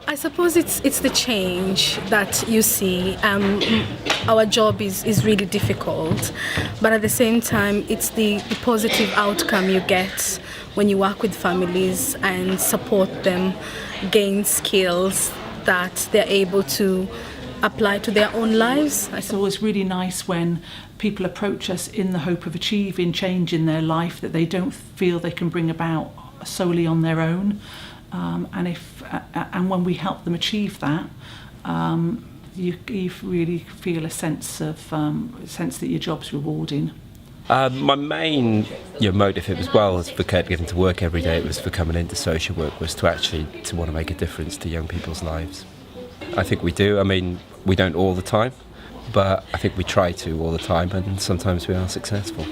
I suppose it's the change that you see. Our job is really difficult, but at the same time, it's the positive outcome you get when you work with families and support them gain skills that they're able to apply to their own lives. It's always really nice when people approach us in the hope of achieving change in their life that they don't feel they can bring about solely on their own. And when we help them achieve that, you really feel a sense that your job's rewarding. My main motive as well as for getting to work every day, it was for coming into social work, was to want to make a difference to young people's lives. I think we do. I mean, we don't all the time, but I think we try to all the time, and sometimes we are successful.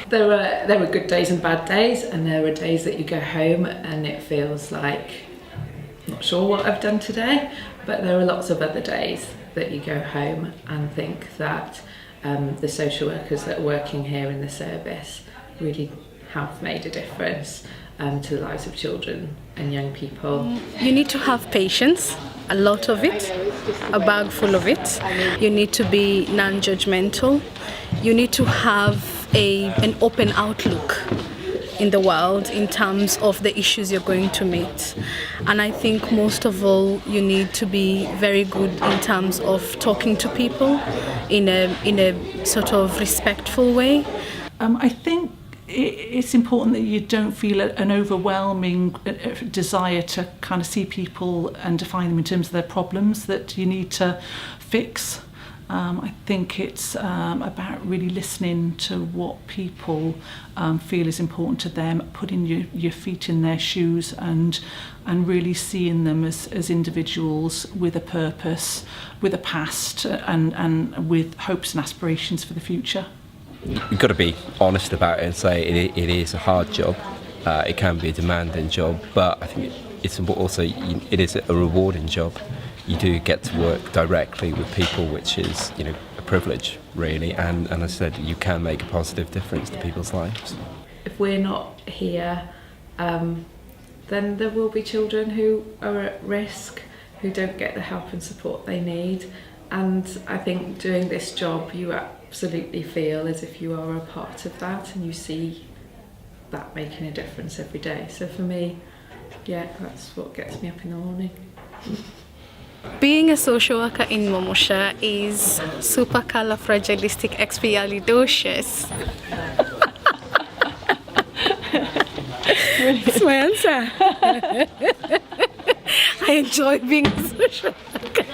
There were good days and bad days, and there were days that you go home and it feels like, I'm not sure what I've done today, but there are lots of other days that you go home and think that the social workers that are working here in the service really have made a difference to the lives of children and young people. You need to have patience, a lot of it, a bag full of it. You need to be non-judgmental. You need to have an open outlook in the world in terms of the issues you're going to meet. And I think most of all, you need to be very good in terms of talking to people in a sort of respectful way. I think it's important that you don't feel an overwhelming desire to kind of see people and define them in terms of their problems that you need to fix. I think it's about really listening to what people feel is important to them, putting your feet in their shoes and really seeing them as individuals with a purpose, with a past and with hopes and aspirations for the future. You've got to be honest about it and say it is a hard job. It can be a demanding job, but I think it's also it is a rewarding job. You do get to work directly with people, which is a privilege really, and as I said, you can make a positive difference to people's lives. If we're not here, then there will be children who are at risk, who don't get the help and support they need, and I think doing this job you absolutely feel as if you are a part of that and you see that making a difference every day. So for me, that's what gets me up in the morning. Being a social worker in Monmouthshire is supercalifragilisticexpialidocious. That's my answer. I enjoy being a social worker.